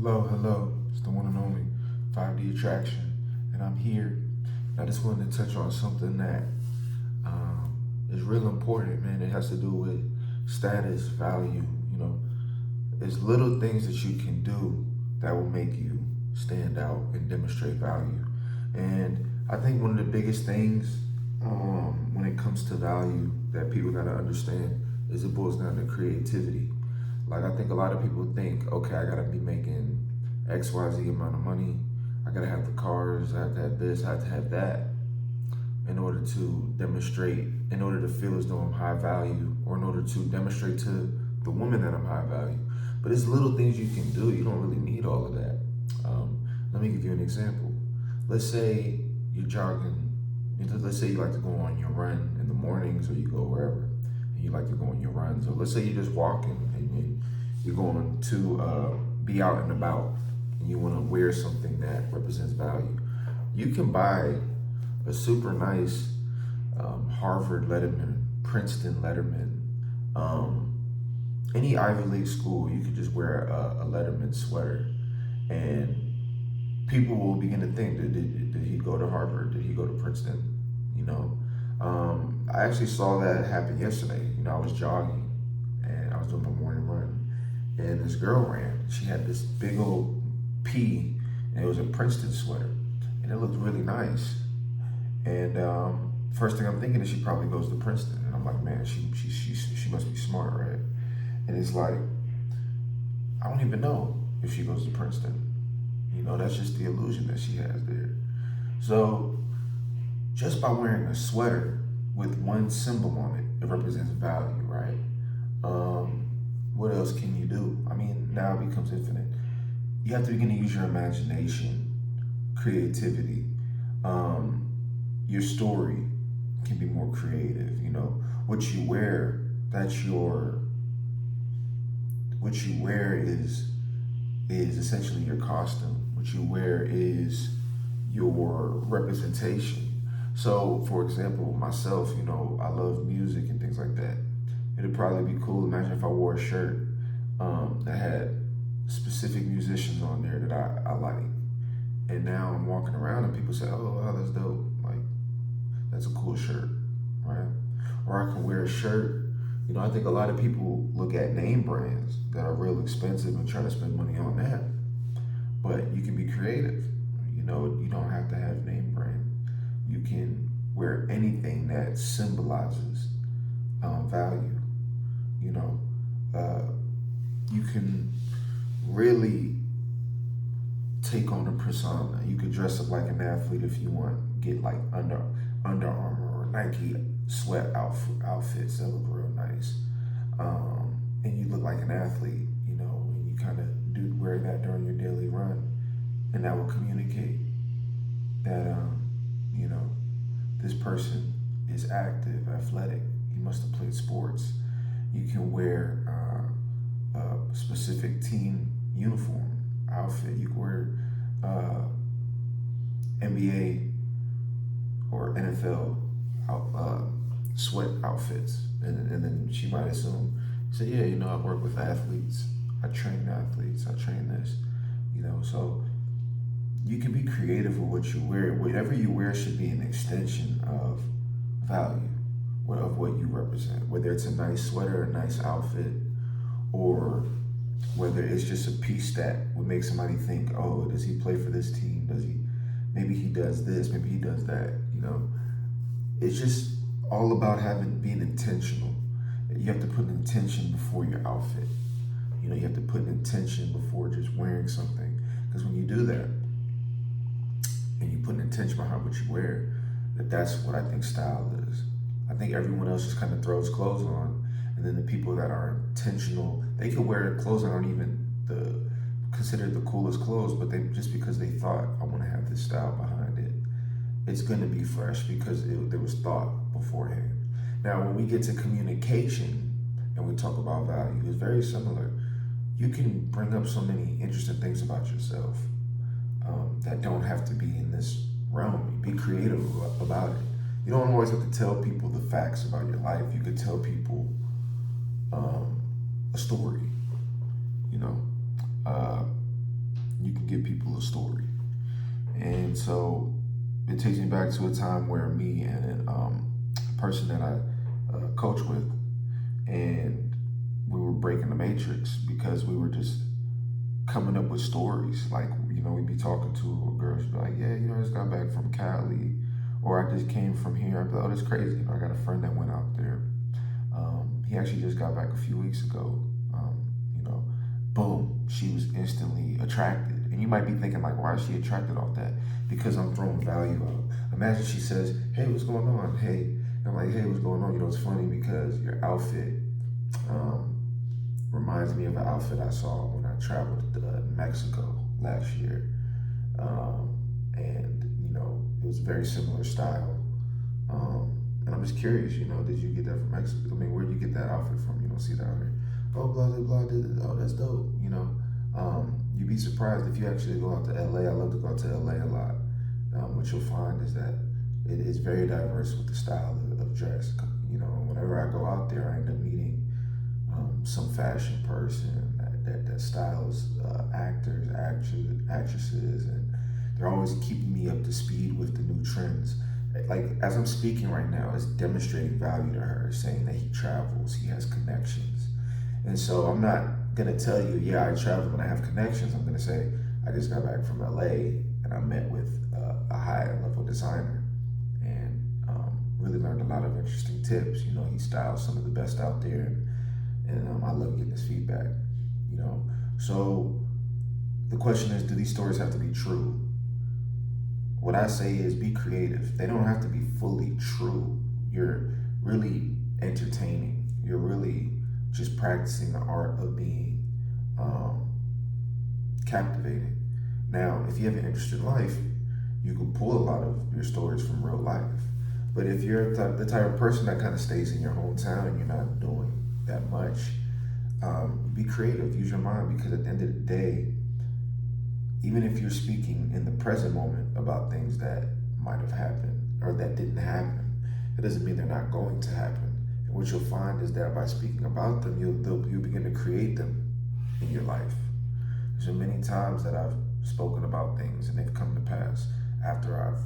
Hello, hello. It's the one and only 5D Attraction, and I'm here. I just wanted to touch on something that is real important, man. It has to do with status, value. You know, it's little things that you can do that will make you stand out and demonstrate value. And I think one of the biggest things when it comes to value that people gotta understand is it boils down to creativity. Like I think a lot of people think, okay, I gotta be making XYZ amount of money. I gotta have the cars, I have to have this, I have to have that in order to demonstrate, in order to feel as though I'm high value, or in order to demonstrate to the woman that I'm high value. But it's little things you can do. You don't really need all of that. Let me give you an example. Let's say you're jogging. Let's say you like to go on your run in the mornings, or you go wherever, and you like to go on your runs. Or let's say you're just walking and you're going to be out and about, and you want to wear something that represents value. You can buy a super nice Harvard Letterman, Princeton Letterman, any Ivy League school. You could just wear a Letterman sweater, and people will begin to think, did he go to Harvard? Did he go to Princeton? You know, I actually saw that happen yesterday. You know, I was jogging and I was doing my morning run, and this girl ran. She had this big old P, and it was a Princeton sweater, and it looked really nice. And first thing I'm thinking is she probably goes to Princeton, and I'm like, man, she must be smart, right? And it's like, I don't even know if she goes to Princeton. You know, that's just the illusion that she has there. So just by wearing a sweater with one symbol on it, it represents value, right? What else can you do? I mean, now it becomes infinite. You have to begin to use your imagination, creativity. Your story can be more creative. You know, what you wear, that's your, what you wear is essentially your costume. What you wear is your representation. So, for example, myself, you know, I love music and things like that. It'd probably be cool. Imagine if I wore a shirt that had specific musicians on there that I like. And now I'm walking around and people say, oh, wow, that's dope. Like, that's a cool shirt, right? Or I can wear a shirt. You know, I think a lot of people look at name brands that are real expensive and try to spend money on that. But you can be creative. You know, you don't have to have name brand. You can wear anything that symbolizes value. You know, you can really take on a persona. You could dress up like an athlete if you want. Get like Under Armour or Nike sweat outfits that look real nice, and you look like an athlete. You know, and you kind of do wear that during your daily run, and that will communicate that you know, this person is active, athletic. He must have played sports. You can wear a specific team uniform outfit. You can wear NBA or NFL sweat outfits, and then she might assume, say, yeah, you know, I work with athletes, I train athletes, I train this, you know. So you can be creative with what you wear. Whatever you wear should be an extension of value, of what you represent. Whether it's a nice sweater, a nice outfit, or whether it's just a piece that would make somebody think, oh, does he play for this team? Does he? Maybe he does this. Maybe he does that. You know, it's just all about being intentional. You have to put an intention before your outfit. You know, you have to put an intention before just wearing something. Because when you do that, and you put an intention behind what you wear, that's what I think style is. I think everyone else just kind of throws clothes on, and then the people that are intentional, they could wear clothes that aren't even considered the coolest clothes, but they just because they thought, I want to have this style behind it, it's going to be fresh because there was thought beforehand. Now, when we get to communication and we talk about value, it's very similar. You can bring up so many interesting things about yourself that don't have to be in this realm. Be creative about it. You don't always have to tell people the facts about your life. You could tell people a story, you know. give people a story. And so it takes me back to a time where me and a person that I coach with, and we were breaking the matrix because we were just coming up with stories. Like, we'd be talking to a girl, she'd be like, yeah, I just got back from Cali, or I just came from here. I'd be like, oh, that's crazy. I got a friend that went out there. He actually just got back a few weeks ago. Boom, she was instantly attracted. And you might be thinking, like, why is she attracted off that? Because I'm throwing value out. Imagine she says, hey, what's going on? Hey. I'm like, hey, what's going on? It's funny because your outfit reminds me of an outfit I saw when I traveled to Mexico last year. And it was a very similar style. And I'm just curious, did you get that from Mexico? I mean, where did you get that outfit from? You don't see that out here. Oh, blah, blah, blah, oh, that's dope, You'd be surprised if you actually go out to LA. I love to go out to LA a lot. What you'll find is that it is very diverse with the style of dress. Whenever I go out there, I end up meeting some fashion person that styles actors, actresses, and they're always keeping me up to speed with the new trends. Like, as I'm speaking right now, it's demonstrating value to her, saying that he travels, he has connections. And so I'm not gonna tell you, yeah, I travel and I have connections. I'm gonna say, I just got back from LA and I met with a high level designer and really learned a lot of interesting tips. He styles some of the best out there, and I love getting his feedback. So the question is, do these stories have to be true? What I say is, be creative. They don't have to be fully true. You're really entertaining. You're really just practicing the art of being captivating. Now, if you have an interesting life, you can pull a lot of your stories from real life. But if you're the type of person that kind of stays in your hometown and you're not doing that much, be creative, use your mind, because at the end of the day, even if you're speaking in the present moment about things that might have happened or that didn't happen, it doesn't mean they're not going to happen. And what you'll find is that by speaking about them, you'll begin to create them in your life. There's been many times that I've spoken about things and they've come to pass after I've,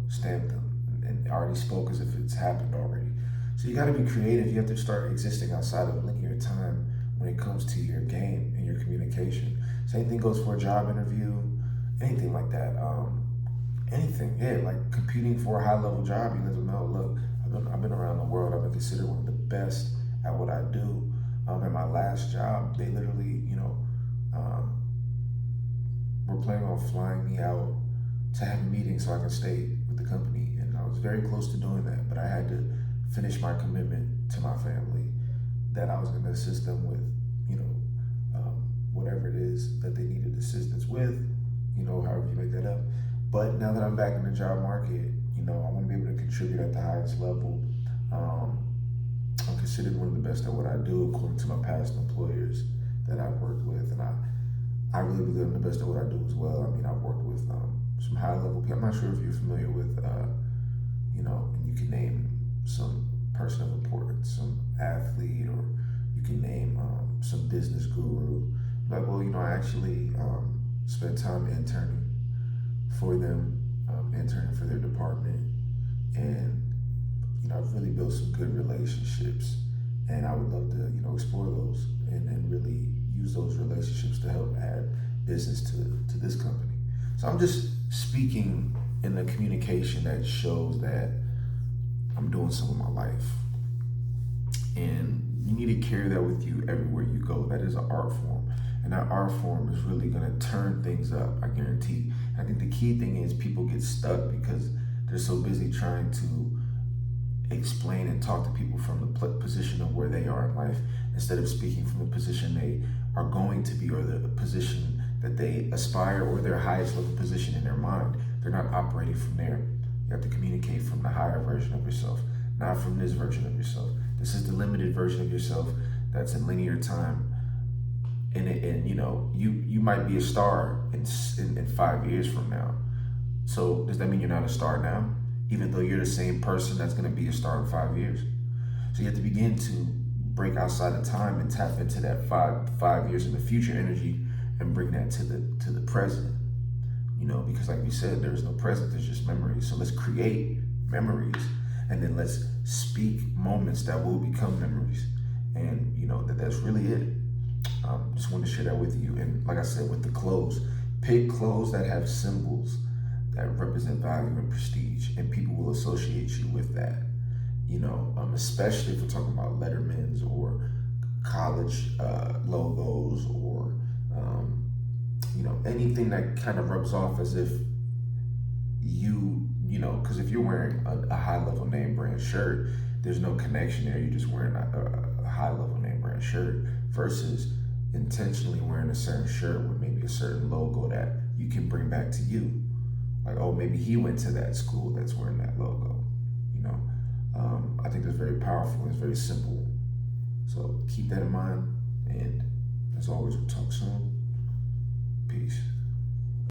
stamped them and already spoke as if it's happened already. So you got to be creative. You have to start existing outside of linear time when it comes to your game and your communication. Same thing goes for a job interview, anything like that. Anything, yeah, like competing for a high-level job. You let them know, look, I've been around the world. I've been considered one of the best at what I do. At my last job, they literally, were planning on flying me out to have a meeting so I can stay with the company. And I was very close to doing that, but I had to finish my commitment to my family that I was going to assist them with, whatever it is that they needed assistance with, however you make that up. But now that I'm back in the job market, I want to be able to contribute at the highest level. I'm considered one of the best at what I do according to my past employers that I've worked with. And I really believe I'm the best at what I do as well. I mean, I've worked with some high level people. I'm not sure if you're familiar with, and you can name some person of importance, some athlete, or you can name some business guru. Like, well, I actually spent time interning for them, interning for their department, and I've really built some good relationships, and I would love to explore those and really use those relationships to help add business to this company. So I'm just speaking in the communication that shows that I'm doing some of my life, and you need to carry that with you everywhere you go. That is an art form, and that art form is really going to turn things up, I guarantee. I think the key thing is people get stuck because they're so busy trying to explain and talk to people from the position of where they are in life instead of speaking from the position they are going to be, or the position that they aspire, or their highest level position in their mind. They're not operating from there. You have to communicate from the higher version of yourself, not from this version of yourself. This is the limited version of yourself that's in linear time. And you might be a star in 5 years from now. So does that mean you're not a star now, even though you're the same person that's going to be a star in 5 years? So you have to begin to break outside of time and tap into that five years in the future energy and bring that to the present, because like we said, there's no present, there's just memories. So let's create memories, and then let's speak moments that will become memories. And that's really it. Just wanted to share that with you. And like I said, with the clothes, pick clothes that have symbols that represent value and prestige, and people will associate you with that. Especially if we're talking about Letterman's or college logos, or anything that kind of rubs off as if because if you're wearing a high level name brand shirt, there's no connection there. You're just wearing a high level name brand shirt versus intentionally wearing a certain shirt with maybe a certain logo that you can bring back to you. Like, oh, maybe he went to that school that's wearing that logo. I think that's very powerful. It's very simple. So keep that in mind. And as always, we'll talk soon. Peace.